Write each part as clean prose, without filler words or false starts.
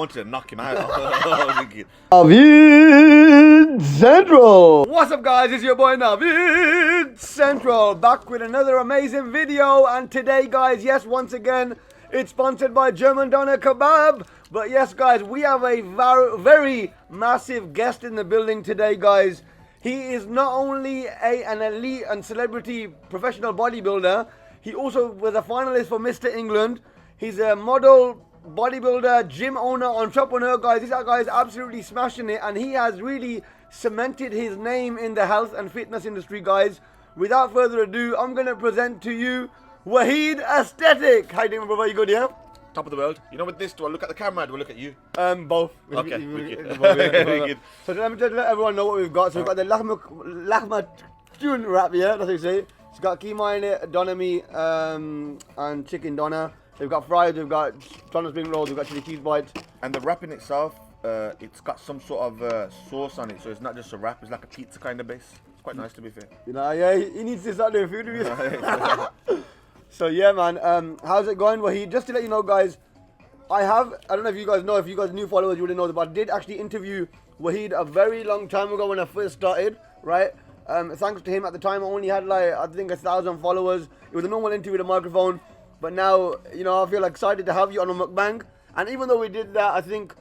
wanted to knock him out. Waheed Central. What's up, guys? It's your boy Waheed Central, back with another amazing video. And today, guys, yes, once again, it's sponsored by German Doner Kebab. But yes, guys, we have a very massive guest in the building today, guys. He is not only an elite and celebrity professional bodybuilder, he also was a finalist for Mr. England. He's a model, bodybuilder, gym owner, entrepreneur, guys. This guy is absolutely smashing it, and he has really cemented his name in the health and fitness industry, guys. Without further ado, I'm going to present to you Waheed Aesthetic. How you doing, brother? You good, yeah? Top of the world. You know, with this, do I look at the camera or do I look at you? Both. Okay, Good. So let me just let everyone know what we've got. So we've got the Lahmacun wrap, yeah? That's what you say. It's got keema in it, doner meat, and chicken doner. We've got fries, we've got doner spring rolls, we've got chili cheese bites. And the wrap in itself, it's got some sort of sauce on it, so it's not just a wrap, it's like a pizza kind of base. It's quite nice, to be fair. You know, yeah, he needs to start doing food reviews. So yeah, man, how's it going? Well, just to let you know, guys, I don't know if you guys know, if you guys new followers, you wouldn't know, but I did actually interview Waheed a very long time ago when I first started, right? Thanks to him at the time, I only had like, I think 1,000 followers. It was a normal interview with a microphone. But now, you know, I feel excited to have you on a mukbang. And even though we did that, I think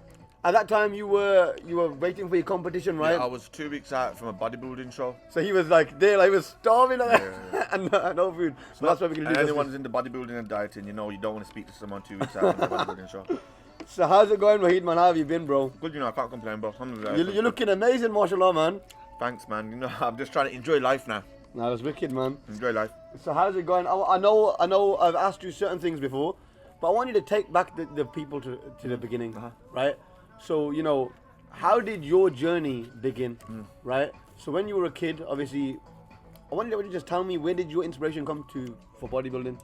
at that time you were waiting for your competition, right? Yeah, I was 2 weeks out from a bodybuilding show. So he was like there, like he was starving and no food. So that's what we can do. Anyone who's into bodybuilding and dieting, you know, you don't want to speak to someone 2 weeks out from a bodybuilding show. So how's it going, Waheed, man? How have you been, bro? Good, you know, I can't complain, bro. You're looking amazing, mashallah, man. Thanks, man. You know, I'm just trying to enjoy life now. Nah, that's wicked, man. Enjoy life. So how's it going? I know I've asked you certain things before, but I want you to take back the people to the beginning, right? So, you know, how did your journey begin, right? So when you were a kid, obviously, I want you to just tell me, where did your inspiration come for bodybuilding?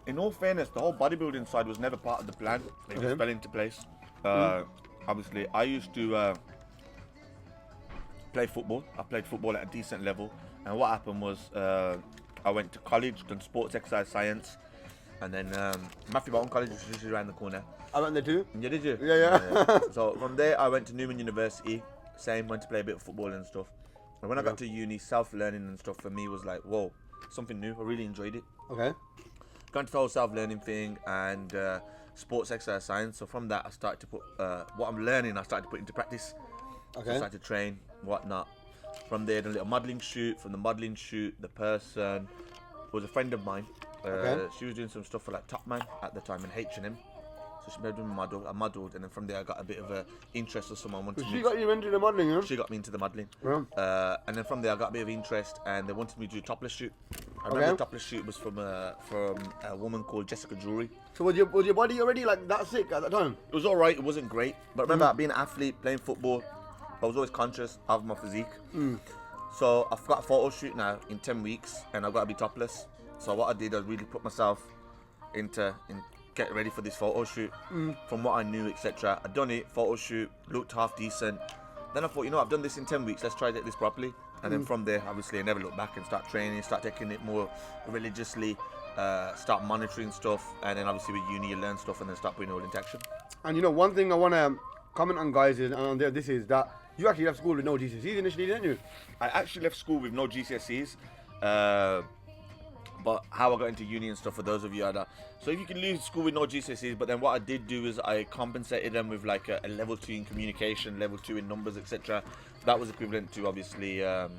In all fairness, the whole bodybuilding side was never part of the plan. It just fell into place. Obviously, I used to play football. I played football at a decent level, and what happened was I went to college, done sports exercise science, and then Matthew Bolton College, which is just around the corner. I went there too. Yeah, did you? Yeah. So from there, I went to Newman University. Same, went to play a bit of football and stuff. And when I got to uni, self-learning and stuff for me was like, whoa, something new. I really enjoyed it. Okay. Got into the whole self-learning thing and sports exercise science. So from that, I started to put what I'm learning. I started to put into practice. Okay. So I started to train, whatnot. From there, done a little modelling shoot. From the modelling shoot, the person was a friend of mine. She was doing some stuff for like Top Man at the time in H&M. So she made me model. I modelled, and then from there I got a bit of an interest of someone wanted me. She got you into the modelling, huh? She got me into the modelling. Yeah. And then from there I got a bit of interest, and they wanted me to do a topless shoot. I remember the topless shoot was from a woman called Jessica Drury. So was your body already like that sick at that time? It was alright. It wasn't great, but remember being an athlete, playing football, I was always conscious of my physique. So I've got a photo shoot now in 10 weeks, and I've got to be topless. So what I did, I really put myself into get ready for this photo shoot from what I knew, etc. I done it, photo shoot, looked half decent. Then I thought, you know, I've done this in 10 weeks, let's try to get this properly. And then from there, obviously, I never looked back and start training, start taking it more religiously, start monitoring stuff. And then obviously with uni, you learn stuff and then start putting it all into action. And you know, one thing I want to comment on, guys, is this is that you actually left school with no GCSEs initially, didn't you? I actually left school with no GCSEs. But how I got into uni and stuff, for those of you that, so if you can leave school with no GCSEs, but then what I did do is I compensated them with like a level 2 in communication, level 2 in numbers, etc. That was equivalent to obviously the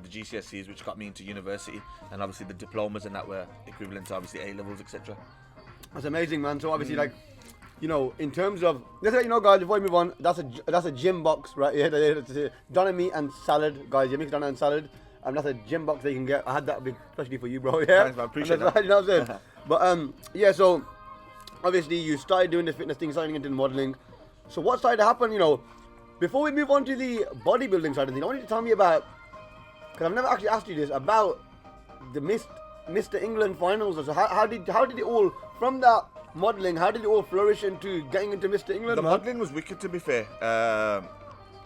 GCSEs, which got me into university, and obviously the diplomas and that were equivalent to obviously A levels, etc. That's amazing, man. So obviously, like, you know, in terms of, just let you know, guys, before we move on, that's a gym box, right? Yeah, that's doner meat and salad, guys. You mix doner and salad. That's a gym box that you can get. I had that big, especially for you, bro. Yeah. Thanks, man. Appreciate that. You know what I'm saying? But yeah. So obviously, you started doing the fitness thing, starting into the modeling. So what started to happen? You know, before we move on to the bodybuilding side of things, I want you to tell me about, because I've never actually asked you this, about the Mr. England finals. So how did it all, from that modeling, how did it all flourish into getting into Mr. England? The modeling was wicked, to be fair.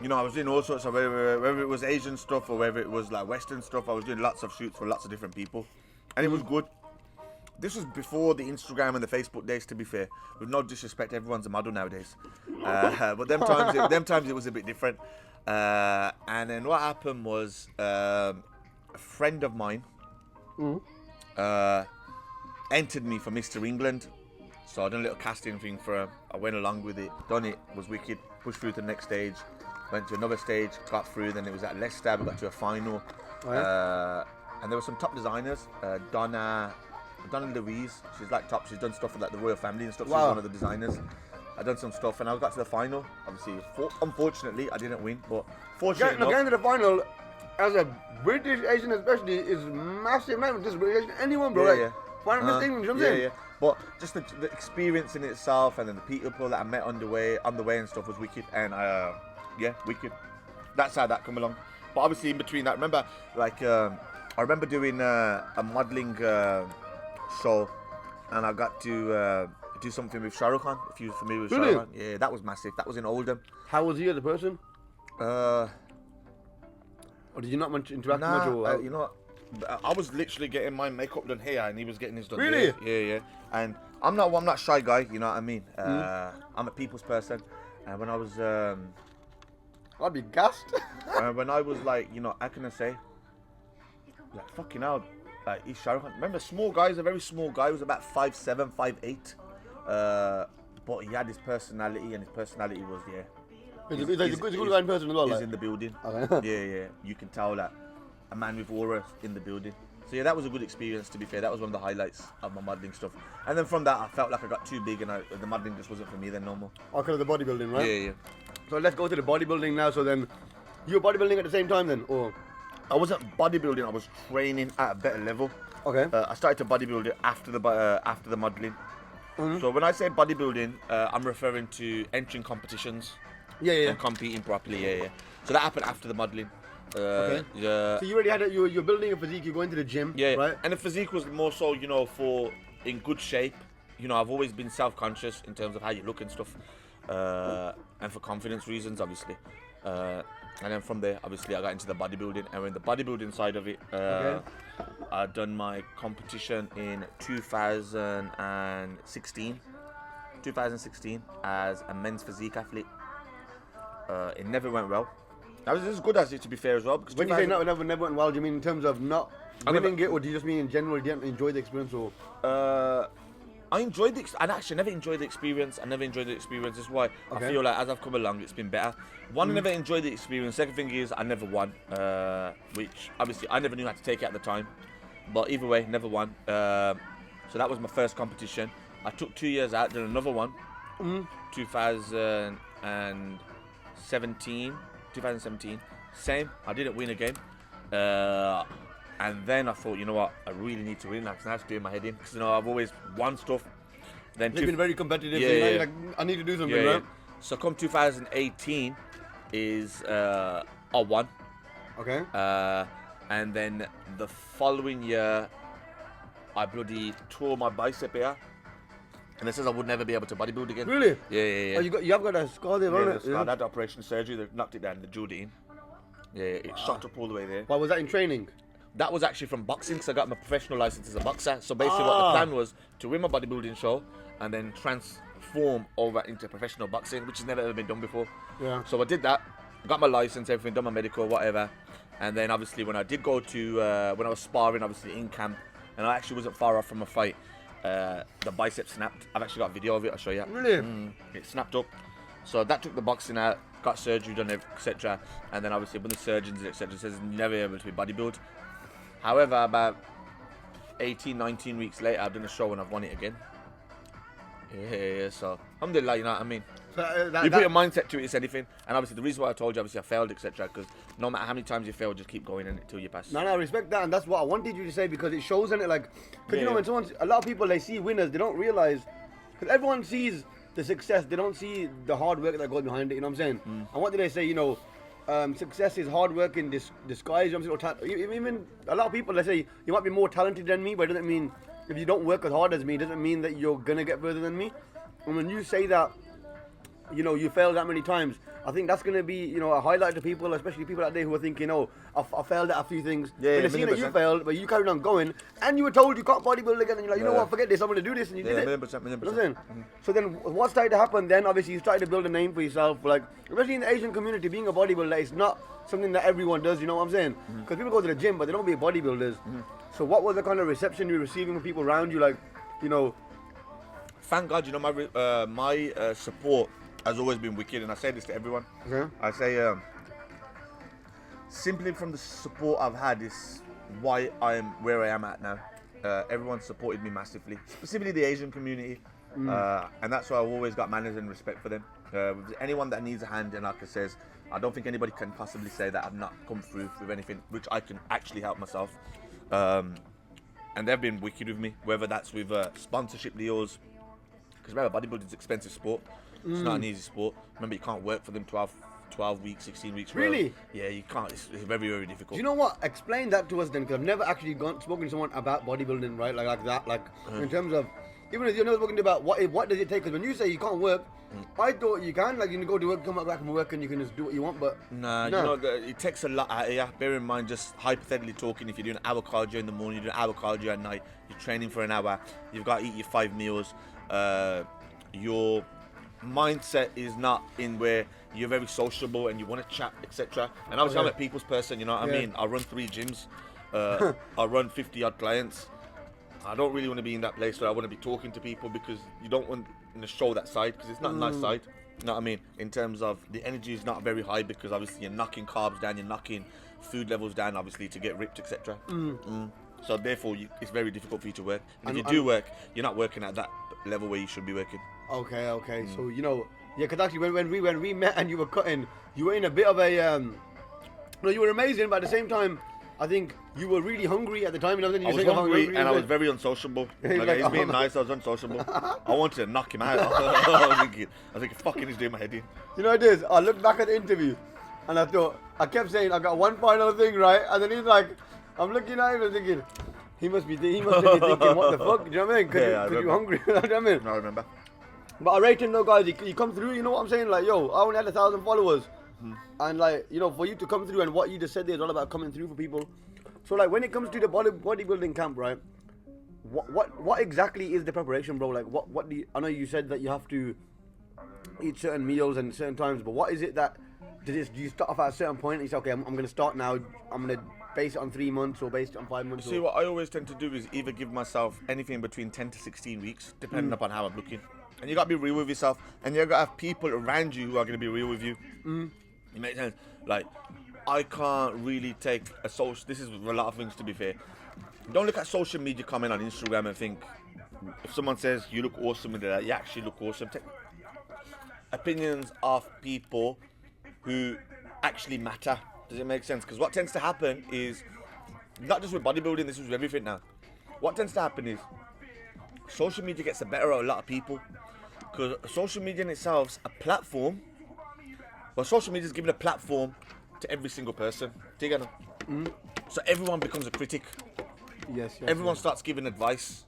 You know, I was doing all sorts of, whether it was Asian stuff or whether it was like Western stuff, I was doing lots of shoots for lots of different people. And it was good. this was before the Instagram and the Facebook days, to be fair. With no disrespect, everyone's a model nowadays. But them times it was a bit different. And then what happened was a friend of mine entered me for Mr. England. So I done a little casting thing for him. I went along with it, done it, was wicked, pushed through to the next stage, went to another stage, got through, then it was at Leicester, we got to a final. And there were some top designers, Donna Louise, she's like top, she's done stuff with like the royal family and stuff, she's one of the designers. I done some stuff and I got to the final, obviously, unfortunately I didn't win, but fortunately getting to the final, as a British Asian especially, is massive, not just British Asian, anyone bro, final distinction, you know what I'm saying? But just the experience in itself and then the people that I met on the way and stuff was wicked, and wicked. That's how that come along. But obviously in between that, remember, like, I remember doing a modelling show, and I got to do something with Shah Rukh Khan, if you're familiar with Shah Rukh Khan. Yeah, that was massive. That was in Oldham. How was he as a person? Or did you not interact much? Or, you know, I was literally getting my makeup done here, and he was getting his done Really? Yeah. And I'm not shy guy, you know what I mean? I'm a people's person, and when I was I'd be gassed. when I was like, you know, how can I say? Like, fucking hell, like, he's Shah Rukh Khan. Remember, small guy, he's a very small guy, he was about 5'7", 5'8". But he had his personality, and his personality was, He's a good guy in person as well. He's in the building. Okay. Yeah. You can tell that a man with aura in the building. So yeah, that was a good experience, to be fair. That was one of the highlights of my modelling stuff. And then from that, I felt like I got too big, and the modelling just wasn't for me then no more. Because of the bodybuilding, right? Yeah. So let's go to the bodybuilding now. So then, you were bodybuilding at the same time then, or? I wasn't bodybuilding. I was training at a better level. Okay. I started to bodybuild it after the modelling. So when I say bodybuilding, I'm referring to entering competitions. Yeah. And competing properly. Yeah. So that happened after the modelling. Okay. Yeah. So you already had you're building a physique. You're going to the gym. Yeah. Right. And the physique was more so, you know, for in good shape. You know, I've always been self-conscious in terms of how you look and stuff, and for confidence reasons, obviously. And then from there, obviously, I got into the bodybuilding, and in the bodybuilding side of it, I done my competition in 2016 as a men's physique athlete. It never went well. I was as good as it, to be fair, as well. Because when you say never went well, do you mean in terms of not winning it, or do you just mean in general you didn't enjoy the experience? Or I enjoyed I actually never enjoyed the experience. I never enjoyed the experience. That's why I feel like as I've come along, it's been better. One, I never enjoyed the experience. Second thing is I never won, which obviously I never knew how to take it at the time. But either way, never won. So that was my first competition. I took 2 years out, did another one, 2017. Same. I didn't win again. And then I thought, you know what, I really need to win. Like, now it's doing my head in, because, you know, I've always won stuff. Then you've been very competitive. Yeah. Like, I need to do something, right? So come 2018 is I won. Okay. And then the following year, I bloody tore my bicep here. And it says I would never be able to bodybuild again. Really? Yeah. Oh, you have got a scar there, Yeah, haven't you? I had the operation surgery. They knocked it down. They drilled it in. Yeah, it shot up all the way there. Why was that in training? That was actually from boxing, because I got my professional license as a boxer. So basically what the plan was to win my bodybuilding show and then transform over into professional boxing, which has never ever been done before. Yeah. So I did that, got my license, everything, done my medical, whatever. And then obviously when I did go to, when I was sparring, obviously in camp, and I actually wasn't far off from a fight, the bicep snapped. I've actually got a video of it, I'll show you. Really? It snapped up. So that took the boxing out, got surgery done, etc. And then obviously when the surgeons, etc. says you're never able to be bodybuild. However, about 18, 19 weeks later, I've done a show and I've won it again. Yeah, so alhamdulillah, you know what I mean? So, you put your mindset to it, it's anything. And obviously the reason why I told you, obviously I failed, etc. Because no matter how many times you fail, just keep going in until you pass. No, I respect that, and that's what I wanted you to say, because it shows in it, like, because you know, when a lot of people, they see winners, they don't realize, because everyone sees the success, they don't see the hard work that goes behind it, you know what I'm saying? And what do they say, you know, success is hard work in disguise, you know what I'm saying? Even a lot of people, they say, you might be more talented than me, but it doesn't mean, if you don't work as hard as me, it doesn't mean that you're gonna get further than me. And when you say that, you know, you failed that many times, I think that's going to be, you know, a highlight to people, especially people out there who are thinking, oh, I failed at a few things. Yeah, when they see that you failed, but you carried on going, and you were told you can't bodybuild again, and you're like, you know what, forget this, I'm going to do this, and you did it. 100%. You know what I'm saying? So then, what started to happen then? Obviously, you started to build a name for yourself, like, especially in the Asian community, being a bodybuilder is not something that everyone does, you know what I'm saying? Because people go to the gym, but they don't be bodybuilders. So what was the kind of reception you were receiving from people around you, like, you know? Thank God, you know, my support has always been wicked, and I say this to everyone. I say, simply from the support I've had is why I am where I am at now. Everyone supported me massively, specifically the Asian community, and that's why I've always got manners and respect for them. Anyone that needs a hand, and like I says, I don't think anybody can possibly say that I've not come through with anything which I can actually help myself. And they've been wicked with me, whether that's with sponsorship deals, because remember, bodybuilding is an expensive sport. It's not an easy sport. Remember, you can't work for them 12 weeks, 16 weeks. Really? Yeah, you can't. It's very, very difficult. Do you know what? Explain that to us then, because I've never actually spoken to someone about bodybuilding, right? Like that, like in terms of, even if you're never spoken about what does it take? Because when you say you can't work, I thought you can, like you can go to work, come back from work, and you can just do what you want. But no. You know, it takes a lot out of you. Bear in mind, just hypothetically talking, if you're doing hour cardio in the morning, you're doing hour cardio at night, you're training for an hour, you've got to eat your 5 meals. Your mindset is not in where you're very sociable and you want to chat, etc. And obviously I'm a people's person, you know what I mean? I run 3 gyms, I run 50 odd clients. I don't really want to be in that place where I want to be talking to people, because you don't want to show that side, because it's not a nice side, you know what I mean? In terms of the energy is not very high, because obviously you're knocking carbs down, you're knocking food levels down, obviously, to get ripped, etc. So therefore it's very difficult for you to work, and if you do work, you're not working at that level where you should be working. Okay. So you know, yeah, because actually when we met and you were cutting, you were in a bit of a no, you were amazing, but at the same time, I think you were really hungry at the time. You know, I was hungry and I was very unsociable. Like, he's being nice, I was unsociable. I wanted to knock him out. I was thinking, fucking, he's doing my head in. You know what it is? I looked back at the interview and I kept saying, I got one final thing, right? And then he's like, I'm looking at him and thinking, he must be thinking, what the fuck? Do you know what I mean? Because you're hungry. You know what I mean? I remember. But I rate him though, guys. He come through, you know what I'm saying? Like, yo, I only had 1,000 followers. And like, you know, for you to come through, and what you just said there is all about coming through for people. So like, when it comes to the bodybuilding camp, right? What exactly is the preparation, bro? Like, what do you, I know you said that you have to eat certain meals and certain times, but what is it that, do you start off at a certain point and you say, okay, I'm going to start now, I'm going to base it on 3 months or base it on 5 months? See, what I always tend to do is either give myself anything between 10 to 16 weeks, depending upon how I'm looking. And you got to be real with yourself, and you got to have people around you who are going to be real with you. It makes sense. Like, I can't really take a social, this is a lot of things, to be fair. Don't look at social media comment on Instagram and think, if someone says you look awesome with that, you actually look awesome. Take opinions of people who actually matter. Does it make sense? Because what tends to happen is, not just with bodybuilding, this is with everything now. What tends to happen is, social media gets the better of a lot of people. Because social media in itself is a platform. Well, social media is giving a platform to every single person. Do you get it? So everyone becomes a critic. Yes. Everyone starts giving advice.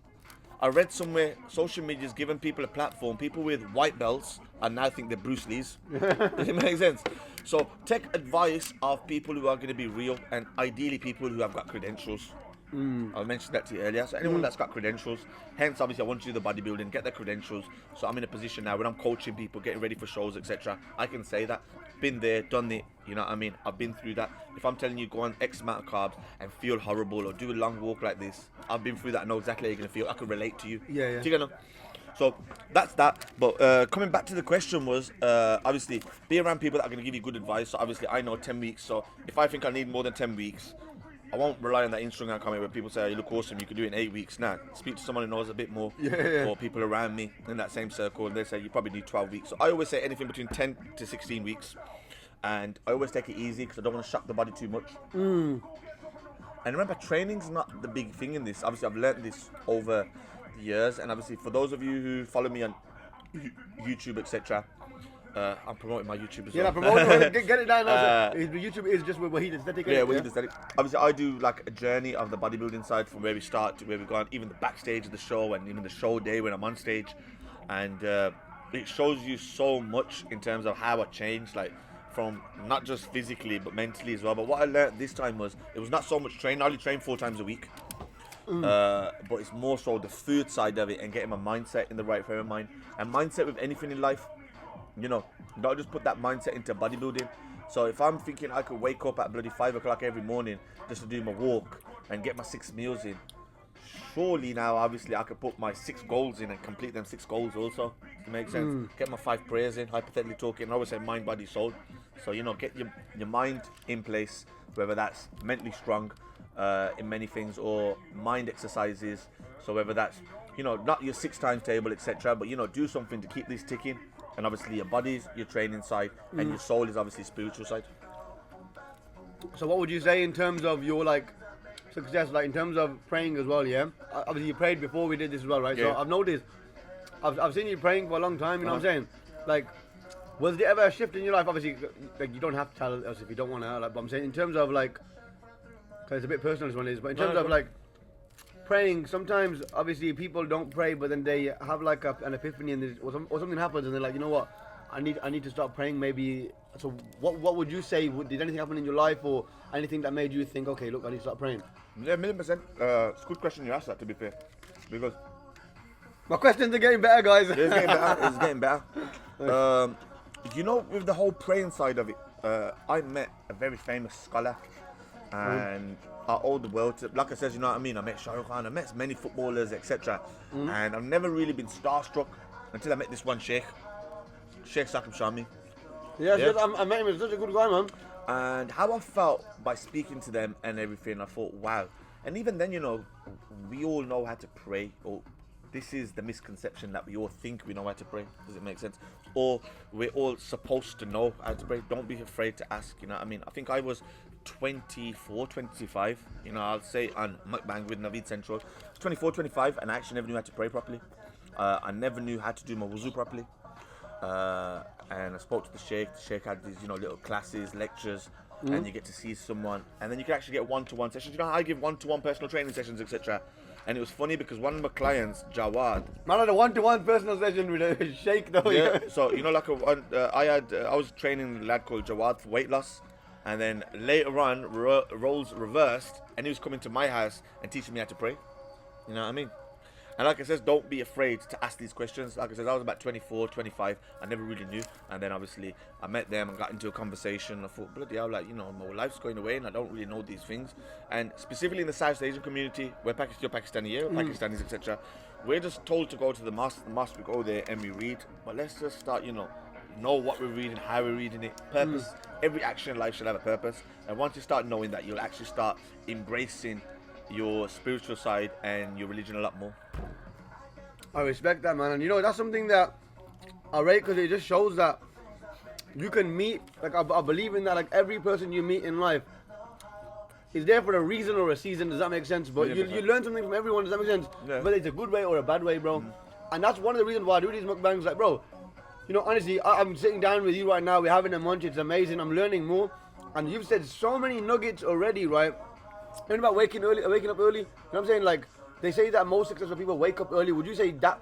I read somewhere social media is giving people a platform. People with white belts and now think they're Bruce Lee's. Does it make sense? So take advice of people who are going to be real, and ideally people who have got credentials. I mentioned that to you earlier. So anyone that's got credentials, hence obviously I want to do the bodybuilding, get their credentials. So I'm in a position now when I'm coaching people, getting ready for shows, etc. I can say that. Been there, done it, you know what I mean? I've been through that. If I'm telling you go on X amount of carbs and feel horrible, or do a long walk like this, I've been through that. I know exactly how you're going to feel. I can relate to you. Yeah. Do you know? So that's that. But coming back to the question was, obviously, be around people that are going to give you good advice. So obviously I know 10 weeks. So if I think I need more than 10 weeks, I won't rely on that Instagram comment where people say, oh, you look awesome, you could do it in 8 weeks. Nah, speak to someone who knows a bit more, or people around me in that same circle, and they say you probably need 12 weeks. So I always say anything between 10 to 16 weeks, and I always take it easy because I don't want to shock the body too much. And remember, training's not the big thing in this. Obviously, I've learned this over the years, and obviously for those of you who follow me on YouTube, etc., I'm promoting my YouTube as well. Yeah, promote get it down. YouTube is just where Waheed Aesthetic. Yeah, Waheed Aesthetic. Obviously, I do like a journey of the bodybuilding side from where we start to where we've gone, even the backstage of the show and even the show day when I'm on stage. And it shows you so much in terms of how I changed, like from not just physically but mentally as well. But what I learned this time was it was not so much training. I only train 4 times a week, but it's more so the food side of it and getting my mindset in the right frame of mind. And mindset with anything in life, you know, don't just put that mindset into bodybuilding. So if I'm thinking I could wake up at bloody 5 o'clock every morning just to do my walk and get my 6 meals in, surely now obviously I could put my 6 goals in and complete them 6 goals also. It makes sense. Get my 5 prayers in, hypothetically talking. I always say mind, body, soul. So, you know, get your mind in place, whether that's mentally strong in many things or mind exercises. So whether that's, you know, not your 6 times table, etc., but, you know, do something to keep this ticking. And obviously your body's your training side and your soul is obviously spiritual side. So what would you say in terms of your like success, like in terms of praying as well? Yeah, obviously you prayed before we did this as well, right? Yeah. So I've noticed, I've seen you praying for a long time. You know what I'm saying? Like, was there ever a shift in your life? Obviously, like you don't have to tell us if you don't want to. Like, but I'm saying in terms of like, cause it's a bit personal this one is, but in terms of like praying, sometimes obviously people don't pray, but then they have like an epiphany and or something happens and they're like, you know what, I need to start praying maybe. So what would you say? Did anything happen in your life or anything that made you think, okay, look, I need to start praying? Yeah, 1,000,000%. It's a good question you asked that, to be fair, because my questions are getting better, guys. it's getting better. It's getting better. You know, with the whole praying side of it, I met a very famous scholar, and I owe the world to, like I said, you know what I mean? I met Shah Rukh Khan, I met many footballers, etc. And I've never really been starstruck until I met this one Sheikh Saqib Shami. Yes, I met him. He's such a good guy, man. And how I felt by speaking to them and everything, I thought, wow. And even then, you know, we all know how to pray. Or this is the misconception that we all think we know how to pray. Does it make sense? Or we're all supposed to know how to pray. Don't be afraid to ask, you know what I mean? I think I was 24, 25, you know, I'll say on Mukbang with Naveed Central. 24, 25, and I actually never knew how to pray properly. I never knew how to do my wuzu properly. And I spoke to the Sheikh. The Sheikh had these, you know, little classes, lectures, and you get to see someone, and then you can actually get one-to-one sessions. You know how I give one-to-one personal training sessions, etc. And it was funny because one of my clients, Jawad, Man, I had a one-to-one personal session with a Sheikh though. yeah. So you know, like I was training a lad called Jawad for weight loss, and then later on roles reversed, and he was coming to my house and teaching me how to pray. You know what I mean? And like I said, don't be afraid to ask these questions. Like I said, I was about 24, 25. I never really knew. And then obviously I met them and got into a conversation. I thought, bloody hell, like, you know, my life's going away and I don't really know these things. And specifically in the South Asian community, where you're Pakistani, yeah, Pakistanis, etc. We're just told to go to the mosque. The mosque, we go there and we read. But let's just start, you know what we're reading, how we're reading it. Purpose. Every action in life should have a purpose. And once you start knowing that, you'll actually start embracing your spiritual side and your religion a lot more. I respect that, man. And you know, that's something that I rate because it just shows that you can meet, like I believe in that, like every person you meet in life is there for a reason or a season. Does that make sense? But you learn something from everyone. Does that make sense? Yeah. Whether it's a good way or a bad way, bro. And that's one of the reasons why I do these mukbangs. Like, bro, you know, honestly, I'm sitting down with you right now. We're having a munch. It's amazing. I'm learning more. And you've said so many nuggets already, right? Even about waking up early. You know what I'm saying? Like, they say that most successful people wake up early. Would you say that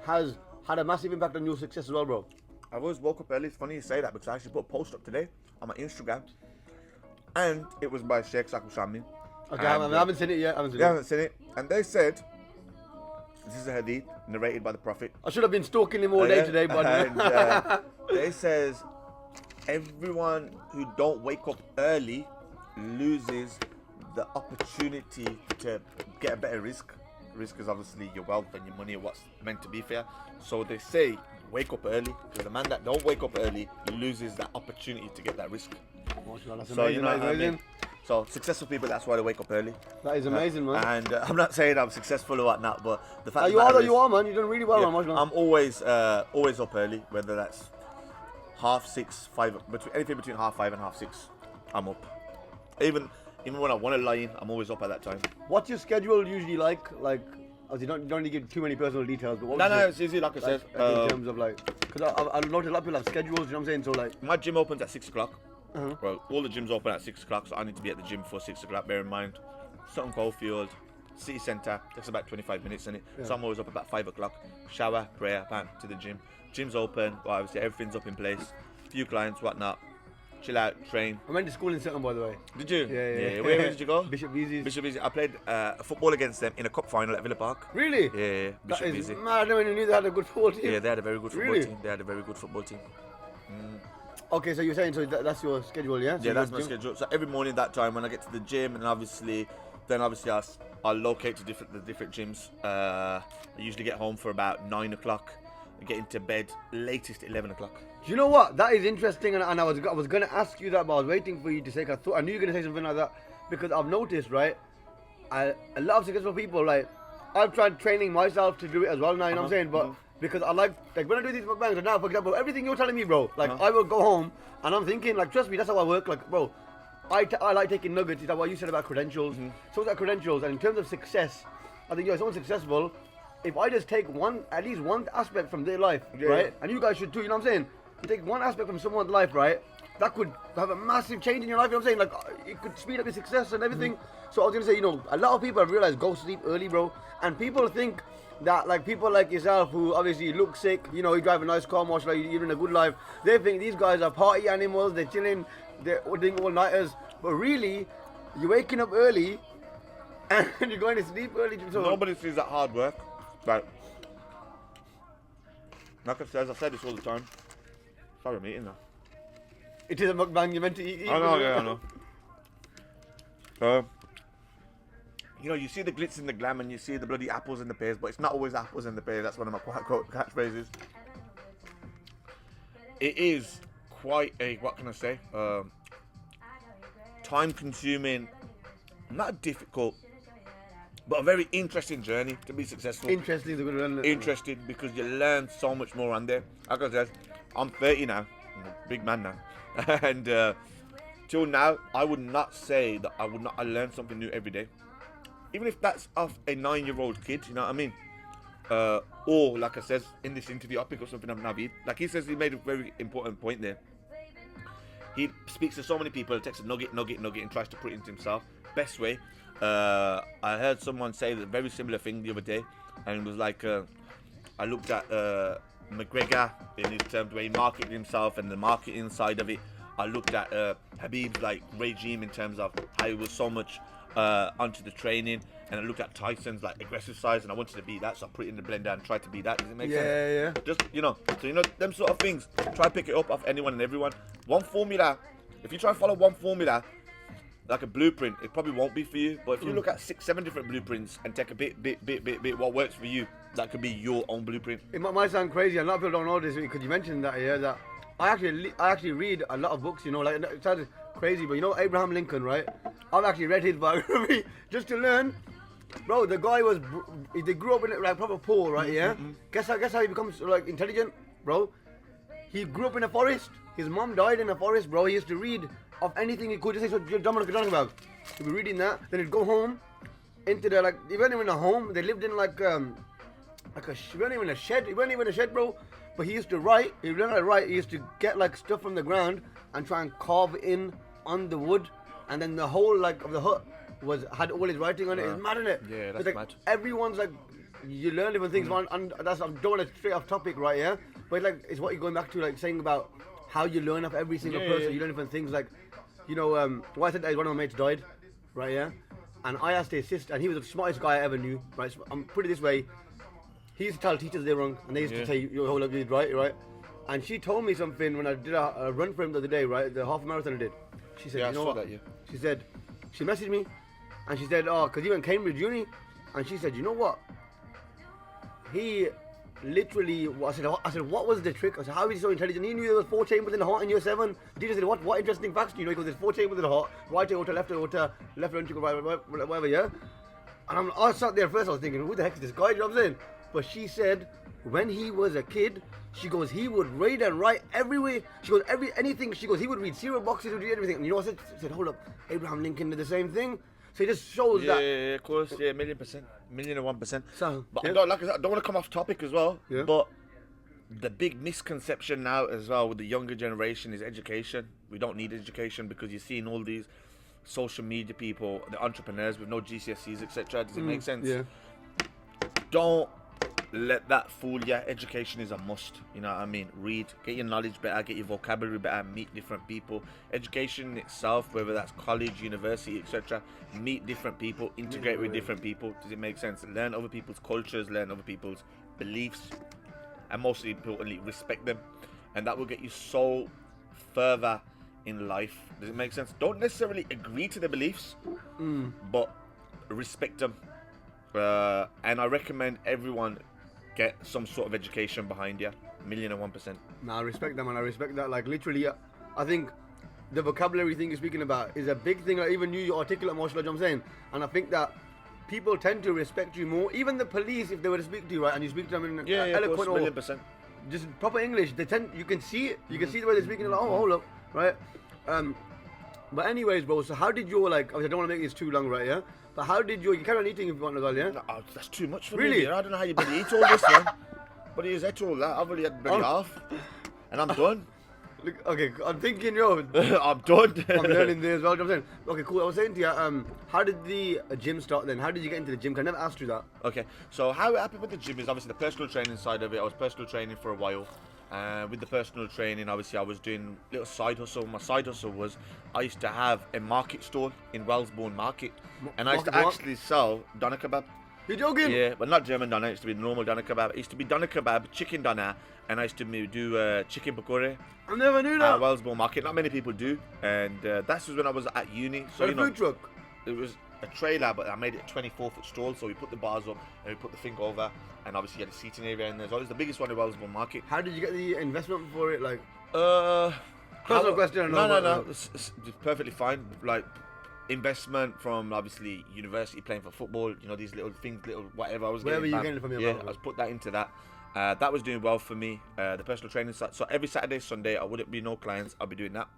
has had a massive impact on your success as well, bro? I've always woke up early. It's funny you say that because I actually put a post up today on my Instagram, and it was by Sheikh Saqib Shami. Okay, I haven't seen it yet. I haven't seen it. And they said, this is a hadith narrated by the Prophet. I should have been stalking him all day today, but and, they says, everyone who don't wake up early loses the opportunity to get a better risk. Risk is obviously your wealth and your money and what's meant to be fair. So they say wake up early, because the man that don't wake up early loses that opportunity to get that risk. So you know what I mean? So successful people, that's why they wake up early. That is amazing, man. And I'm not saying I'm successful or whatnot, but the fact you are, man. You're doing really well, man. I'm always up early, whether that's 6:30, 5, anything between 5:30 and 6:30. I'm up. Even when I want to lie in, I'm always up at that time. What's your schedule usually like? Like, you don't need to give too many personal details, but no, it's easy, like I said. In terms of like, because I've noticed a lot of people have schedules, you know what I'm saying? So like, my gym opens at 6 o'clock. Well, all the gyms open at 6 o'clock, so I need to be at the gym before 6 o'clock. Bear in mind, Sutton Coldfield, city centre. Takes about 25 minutes in it. So I'm always up about 5 o'clock. Shower, prayer, bam, to the gym. Gym's open. Well, obviously everything's up in place. Few clients, whatnot. Chill out, train. I went to school in Sutton, by the way. Did you? Yeah. Where did you go? Bishop Beezy's. Bishop Beezy. I played football against them in a cup final at Villa Park. Really? Yeah. Bishop That is Beezy. mad. I never knew they had a good football team. Yeah, they had a very good football Really? team. They had a very good football team. Okay, so you're saying that's your schedule, yeah? So Yeah, you that's go my to gym? schedule. So every morning that time when I get to the gym, and obviously I'll locate to the different gyms. I usually get home for about 9 o'clock. I get into bed latest 11 o'clock. Do you know what? That is interesting, and I was going to ask you that, but I was waiting for you to say. I knew you were going to say something like that because I've noticed, right? A lot of successful people, like I've tried training myself to do it as well now. You know what I'm saying? But because I like when I do these mukbangs, and now, for example, everything you're telling me, bro, like I will go home and I'm thinking, like, trust me, that's how I work. Like, bro, I like taking nuggets. Is that what you said about credentials? So is that credentials, and in terms of success, I think someone successful. If I just take at least one aspect from their life, right? And you guys should too, you know what I'm saying? You take one aspect from someone's life, right? That could have a massive change in your life, you know what I'm saying? Like, it could speed up your success and everything. So I was gonna say, a lot of people have realized go sleep early, bro. And people think that, like, people like yourself who obviously look sick, you drive a nice car, mashallah, you're in a good life. They think these guys are party animals, they're chilling, they're doing all-nighters. But really, you're waking up early and you're going to sleep early. So Nobody sees that hard work. Like I said this all the time. Sorry, I'm eating now. it is a mukbang, you're meant to eat. I know. So, you see the glitz and the glam, and you see the bloody apples and the pears, but it's not always apples and the pears. That's one of my catchphrases. It is quite a, what can I say, time-consuming, not difficult, but a very interesting journey to be successful. Interesting is a good one. Interesting because you learn so much more on there. Like I said, I'm 30 now, I'm a big man now, and till now, I would not say that I learn something new every day. Even if that's off a 9-year-old kid, you know what I mean? Or, like I said, in this interview, I'll pick up something from Naveed. Like he says, he made a very important point there. He speaks to so many people, takes a nugget, and tries to put it into himself. Best way. I heard someone say the very similar thing the other day, and it was like, I looked at McGregor in his terms, the way he marketed himself and the marketing side of it. I looked at Habib's like regime in terms of how he was so much onto the training, and I looked at Tyson's like aggressive size, and I wanted to be that, so I put it in the blender and tried to be that. Does it make sense? Yeah. Just so them sort of things. Try pick it up off anyone and everyone. One formula. If you try and follow one formula, like a blueprint, it probably won't be for you. But if you look at 6-7 different blueprints and take a bit, what works for you, that could be your own blueprint. It might sound crazy, and a lot of people don't know this because you mentioned that, that I actually read a lot of books, like it sounds crazy, but Abraham Lincoln, right? I've actually read his biography just to learn. Bro, the guy they grew up in like proper poor, right? Yeah. Guess how he becomes like intelligent, bro? He grew up in a forest. His mom died in a forest, bro. He used to read of anything he could. Just say so Dominic could talk about. He'd be reading that. Then he'd go home into the he weren't even in a home. They lived in like a he weren't even in a shed. He weren't even in a shed, bro. But he used to write. He learned how to write. He used to get like stuff from the ground and try and carve in on the wood, and then the whole of the hut had all his writing on it. It's mad, isn't it? Yeah, that's like, mad. Everyone's you learn different things, man, and that's I'm doing it straight off topic, right? Yeah, but it's what you're going back to, saying about how you learn off every single person. Yeah. You learn different things, what I said is one of my mates died, right? Yeah, and I asked his sister, and he was the smartest guy I ever knew, right? So I'm put it this way. He used to tell teachers they're wrong, and they used to say, "Your whole life is right." And she told me something when I did a run for him the other day, right? The half marathon I did. She said, "You know what?" She said, she messaged me, and she said, "Oh, because he went Cambridge Uni," and she said, "You know what? He literally." I said, "What was the trick?" I said, "How is he so intelligent? He knew there was 4 chambers in the heart in year 7." The teacher said, "What interesting facts do you know?" Because there's 4 chambers in the heart, right aorta, left ventricle, right, whatever, yeah. And I sat there first. I was thinking, "Who the heck is this guy?" You know what I'm saying? But she said, when he was a kid, she goes, he would read and write everywhere. She goes, anything. She goes, he would read cereal boxes, he would read everything. And you know what I said? Hold up, Abraham Lincoln did the same thing. So it just shows that. Yeah, of course. Yeah, 1,000,000%. 1,001%. So, but I don't want to come off topic as well. Yeah. But the big misconception now as well with the younger generation is education. We don't need education because you're seeing all these social media people, the entrepreneurs with no GCSEs, etc. Does it make sense? Yeah. Don't let that fool you. Education is a must. You know what I mean? Read, get your knowledge better, get your vocabulary better, meet different people. Education itself, whether that's college, university, etc. Meet different people, integrate with different people. Does it make sense? Learn other people's cultures, learn other people's beliefs, and most importantly, respect them. And that will get you so further in life. Does it make sense? Don't necessarily agree to their beliefs, but respect them. And I recommend everyone get some sort of education behind you. 1,001%. Nah, I respect that, man. I respect that. Like, literally, I think the vocabulary thing you're speaking about is a big thing. Like, even you articulate, mashallah, you know what I'm saying? And I think that people tend to respect you more. Even the police, if they were to speak to you, right, and you speak to them in eloquent or 1,000,000%. just proper English, they tend, you can see it. You can see the way they're speaking. Like, oh, hold up, right? But anyways, bro, so how did your, like, obviously I don't want to make this too long, right, yeah? But how did you carry on eating if you want as well, yeah? No, that's too much for Really? me. I don't know how you bloody eat all this, man. But he's ate all that. I've already had bloody half. And I'm done. Look, okay, I'm thinking, yo, I'm done. I'm learning this as well. You know what I'm saying? Okay, cool. I was saying to you, how did the gym start then? How did you get into the gym? 'Cause I never asked you that. Okay, so how it happened with the gym is obviously the personal training side of it. I was personal training for a while. With the personal training, obviously, I was doing little side hustle. My side hustle was I used to have a market stall in Wellesbourne Market, and I used to Market what? actually sell doner kebab. You're joking? Yeah, but not German doner. It used to be normal doner kebab. It used to be doner kebab, chicken doner, and I used to do chicken pakore I never knew at that. Wellesbourne Market. Not many people do, and that was when I was at uni. So So, food truck. it was a trailer, but I made it a 24-foot stall. So we put the bars up and we put the thing over, and obviously you had a seating area in there. So it was the biggest one in Wellesbourne Market. How did you get the investment for it? Like, Personal question, No. It's perfectly fine. Like investment from obviously university, playing for football. You know, these little things, little whatever. I was Wherever getting you back. getting it from your Yeah, mouth. I was put that into that. That was doing well for me. The personal training side. So every Saturday, Sunday, I wouldn't be no clients. I'll be doing that,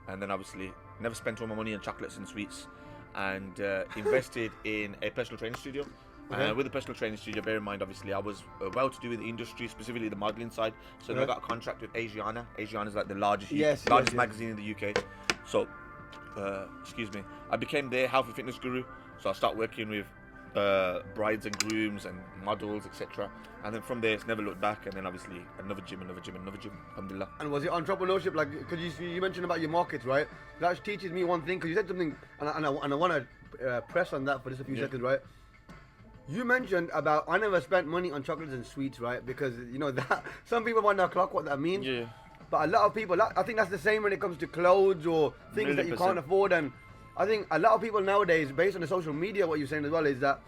and then obviously never spent all my money on chocolates and sweets, and invested in a personal training studio. With the personal training studio, bear in mind, obviously, I was well to do with the industry, specifically the modelling side. So then I got a contract with Asiana. Asiana is like the largest Yes, magazine in the UK. So, excuse me, I became their health and fitness guru. So I started working with brides and grooms and models, etc. And then from there, it's never looked back. And then obviously another gym, alhamdulillah. and was it entrepreneurship? Like, because you mentioned about your markets, right? That teaches me one thing. Because you said something, and I want to press on that for just a few seconds, right? You mentioned about I never spent money on chocolates and sweets, right? Because you know that some people might not clock what that means. Yeah. But a lot of people, I think that's the same when it comes to clothes or things that you 100%. can't afford. And I think a lot of people nowadays, based on the social media, what you're saying as well is that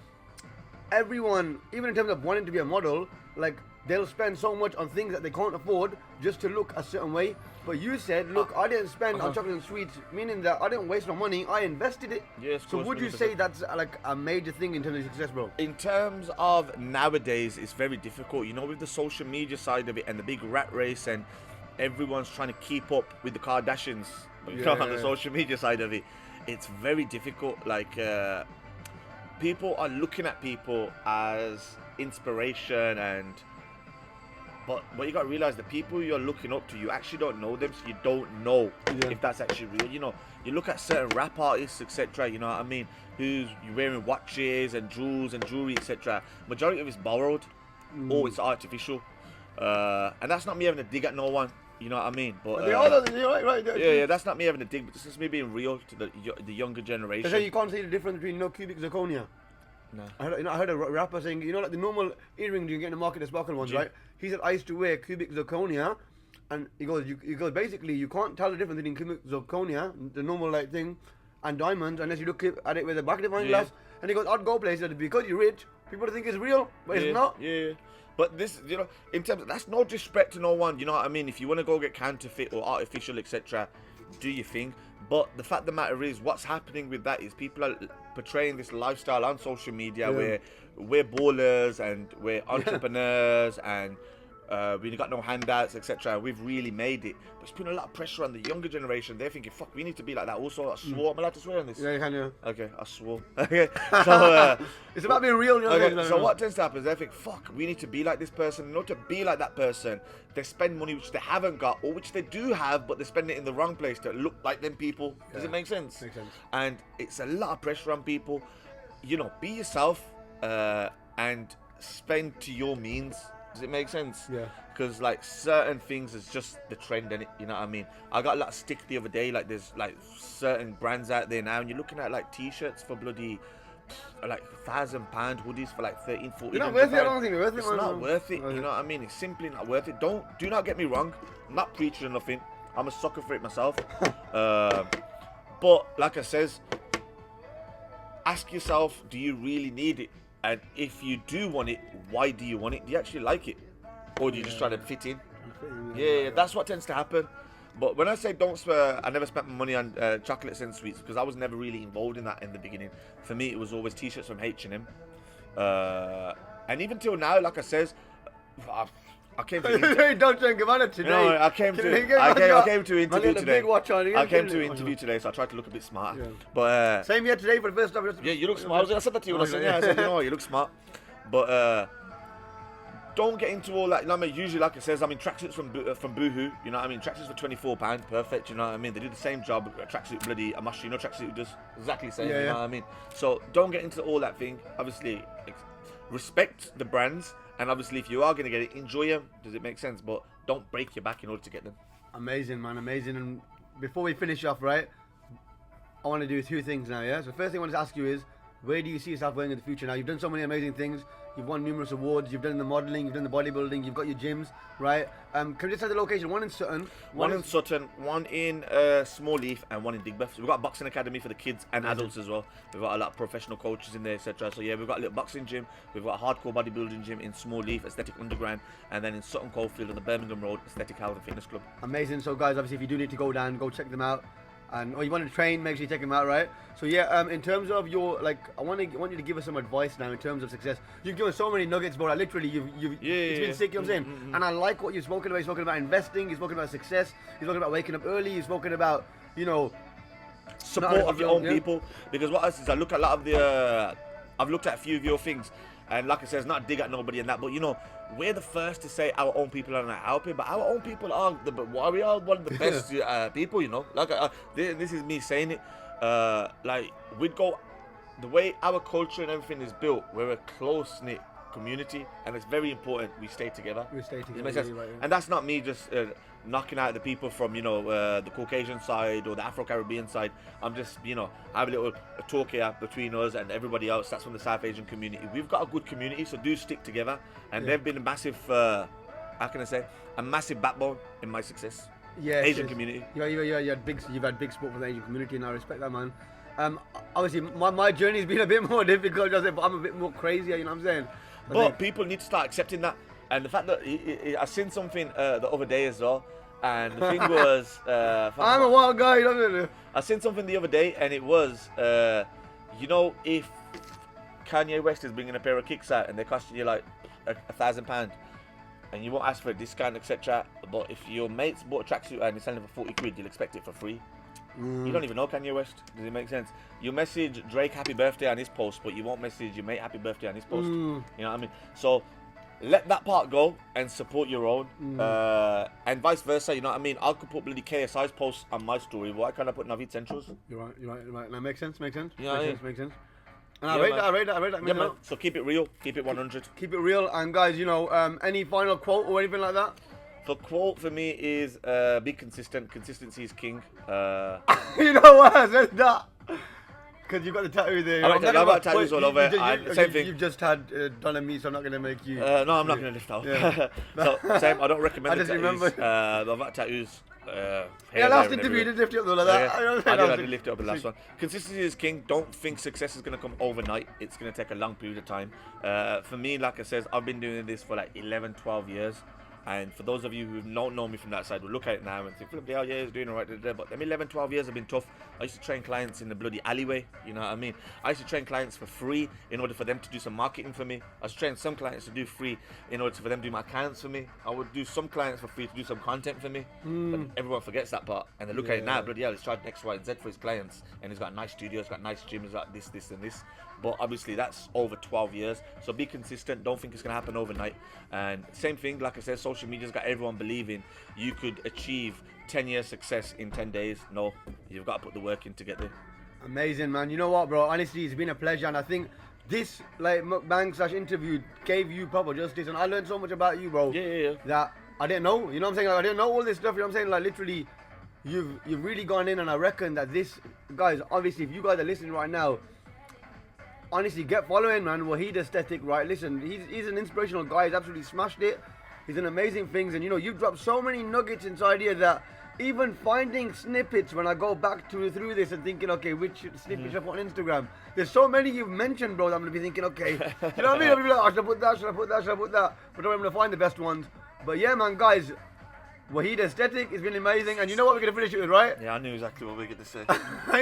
everyone, even in terms of wanting to be a model, like they'll spend so much on things that they can't afford just to look a certain way. But you said, look, I didn't spend on chocolate and sweets, meaning that I didn't waste my money, I invested it. Yes, of So course, would you 100%. say that's like a major thing in terms of success, bro? In terms of nowadays, it's very difficult. You know, with the social media side of it and the big rat race, and everyone's trying to keep up with the Kardashians. You know, on the social media side of it, it's very difficult. Like people are looking at people as inspiration, but what you got to realize, the people you're looking up to, you actually don't know them, so you don't know if that's actually real. You know, you look at certain rap artists, etc. You know what I mean? Who's wearing watches and jewels and jewelry, etc. Majority of it's borrowed, or it's artificial, and that's not me having a dig at no one. You know what I mean? But They all are, you're right. yeah, that's not me having a dig. But this is me being real to the younger generation. They say you can't see the difference between cubic zirconia. No. I heard a rapper saying, like the normal earrings you get in the market, the sparkle ones, right? He said, I used to wear cubic zirconia, and he goes, basically, you can't tell the difference between cubic zirconia, the normal like thing, and diamonds, unless you look at it with a magnifying glass. And he goes, I'd go places, because you're rich, people think it's real, but it's not. Yeah. But this, you know, in terms of, that's no disrespect to no one, you know what I mean? If you want to go get counterfeit or artificial, etc., do your thing. But the fact of the matter is, what's happening with that is people are portraying this lifestyle on social media where we're ballers and we're entrepreneurs and we ain't got no handouts, etc. We've really made it, but it's putting a lot of pressure on the younger generation. They're thinking, "Fuck, we need to be like that." Also, I swore. I'm allowed to swear on this. Yeah, you can. Yeah. Okay, I swore. Okay, so It's about being real. You know, okay, so what tends to happen is they think, "Fuck, we need to be like this person." In order to be like that person, they spend money which they haven't got, or which they do have, but they spend it in the wrong place to look like them people. Does it make sense? Makes sense. And it's a lot of pressure on people. You know, be yourself and spend to your means. Does it make sense? Yeah. Because like certain things is just the trend in it. You know what I mean? I got a lot of stick the other day. Like there's like certain brands out there now, and you're looking at like t-shirts for bloody like £1,000 hoodies for like 13, 14. You're not worth it. I don't think you're worth it. It's not worth it. You know what I mean? It's simply not worth it. Do not get me wrong. I'm not preaching or nothing. I'm a sucker for it myself. But like I says, ask yourself, do you really need it? And if you do want it, why do you want it? Do you actually like it? Or do you just try to fit in? Yeah, that's what tends to happen. But when I say don't spend, I never spent my money on chocolates and sweets because I was never really involved in that in the beginning. For me, it was always t-shirts from H&M. And even till now, like I says, I came to don't drink about it today. No, I came to interview today. I came to interview today, so I tried to look a bit smart. Yeah. But same here today for the first time. Yeah, you look smart. I said that to you. I said, you know, you look smart. But don't get into all that. You know what I mean? Usually, like it says, I mean, tracksuits from Boohoo. You know what I mean? Tracksuits for £24, perfect. You know what I mean? They do the same job. Tracksuit bloody a Machino tracksuit does exactly the same. You know what I mean? So don't get into all that thing. Obviously, respect the brands. And obviously, if you are going to get it, enjoy them. Does it make sense? But don't break your back in order to get them. Amazing, man. Amazing. And before we finish off, right, I want to do 2 things now, yeah? So the first thing I want to ask you is, where do you see yourself going in the future now? You've done so many amazing things. You've won numerous awards. You've done the modeling. You've done the bodybuilding. You've got your gyms, right? Can we just have the location? One in Sutton. One in Sutton, one in Small Leaf, and one in Digbeth. So we've got a boxing academy for the kids and adults as well. We've got a lot of professional coaches in there, etc. So yeah, we've got a little boxing gym. We've got a hardcore bodybuilding gym in Small Leaf, Aesthetic Underground, and then in Sutton Coldfield on the Birmingham Road, Aesthetic Health and Fitness Club. Amazing. So guys, obviously, if you do need to go down, go check them out. And or you want to train, make sure you take them out, right? So yeah, in terms of your I want you to give us some advice now in terms of success. You've given so many nuggets, bro. Like, literally, it's been sick. You know what I'm saying? And I like what you've spoken about. You've spoken about investing. You've spoken about success. You've spoken about waking up early. You've spoken about support of your own people. Because what else is I look at a lot of the I've looked at a few of your things, and like I said, it's not dig at nobody and that, but we're the first to say our own people are not helping, but our own people are we are one of the best people, Like this is me saying it. Like we'd go the way our culture and everything is built. We're a close knit community, and it's very important we stay together. And that's not me just knocking out the people from the Caucasian side or the Afro-Caribbean side. I'm just have a little talk here between us and everybody else that's from the South Asian community. We've got a good community, so do stick together. And they've been a massive how can I say, a massive backbone in my success. Asian community. You've had big support from the Asian community, and I respect that, man. Obviously my journey's been a bit more difficult, but I'm a bit more crazier, you know what I'm saying? But people need to start accepting that. And the fact that I seen something the other day as well, and the thing was, I'm a wild guy. I seen something the other day, and it was, if Kanye West is bringing a pair of kicks out and they're costing you like £1,000, and you won't ask for a discount, etc. But if your mates bought a tracksuit and you're selling it for £40, you'll expect it for free. You don't even know Kanye West. Does it make sense? You message Drake happy birthday on his post, but you won't message your mate happy birthday on his post. You know what I mean? So let that part go and support your own, and vice versa. You know what I mean? I could put bloody KSI's posts on my story. Why can't I put Naveed Central's? You're right. That makes sense. Makes sense. And I rate that. Yeah, man. So keep it real. Keep it 100. Keep it real. And guys, any final quote or anything like that? The quote for me is be consistent. Consistency is king. You know what? I said that. Because you've got the tattoo there. I've got tattoos all over. Same thing. You've just had done on me, so I'm not going to make you. No, I'm not going to lift off. Yeah. So, same. I don't recommend I just the tattoos. remember. I've got tattoos. Last interview you did lift it up though, like that. I did lift it up in the last one. Consistency is king. Don't think success is going to come overnight. It's going to take a long period of time. For me, like I said, I've been doing this for like 11, 12 years. And for those of you who don't know me from that side, will look at it now and think, Philip, yeah, he's doing all right. But them 11, 12 years have been tough. I used to train clients in the bloody alleyway, you know what I mean? I used to train clients for free in order for them to do some marketing for me. I used to train some clients to do free in order for them to do my accounts for me. I would do some clients for free to do some content for me. But everyone forgets that part. And they look at it now, bloody hell, he's charging X, Y, and Z for his clients. And he's got a nice studio, he's got nice gym, he's got this, and this. But obviously that's over 12 years. So be consistent. Don't think it's going to happen overnight. And same thing, like I said, social media's got everyone believing you could achieve 10 years success in 10 days. No, you've got to put the work in to get there. Amazing, man. You know what, bro? Honestly, it's been a pleasure. And I think this like mukbang / interview gave you proper justice. And I learned so much about you, bro. Yeah. That I didn't know. You know what I'm saying? Like, I didn't know all this stuff. You know what I'm saying? Like, literally, you've really gone in. And I reckon that this, guys, obviously, if you guys are listening right now, honestly, get following, man. Waheed aesthetic, right? Listen, he's an inspirational guy. He's absolutely smashed it. He's done amazing things, and you know, you've dropped so many nuggets inside here that even finding snippets when I go back through this and thinking, okay, which snippet should I put on Instagram? There's so many you've mentioned, bro. That I'm gonna be thinking, okay, you know what I mean? I'll be like, oh, should I put that? Should I put that? Should I put that? But don't, I'm gonna find the best ones. But yeah, man, guys. Waheed aesthetic has been amazing, and you know what we're going to finish it with, right? Yeah, I knew exactly what we were going to say.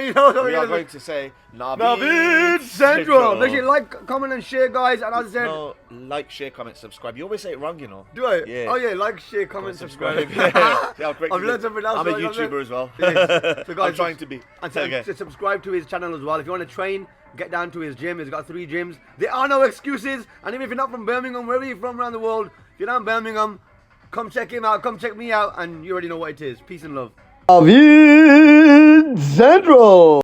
You know what we are going to say Naveed Central. Make sure you like, comment, and share, guys. And as I said, no, like, share, comment, subscribe. You always say it wrong, you know. Do I? Yeah. Oh yeah, like, share, comment, subscribe. Yeah, I've learned something else. I'm a YouTuber as well. Yes. So guys, I'm trying to be. And to subscribe to his channel as well. If you want to train, get down to his gym. He's got 3 gyms. There are no excuses. And even if you're not from Birmingham, wherever you're from around the world, if you're not in Birmingham, come check him out, come check me out, and you already know what it is. Peace and love. Naveed Central.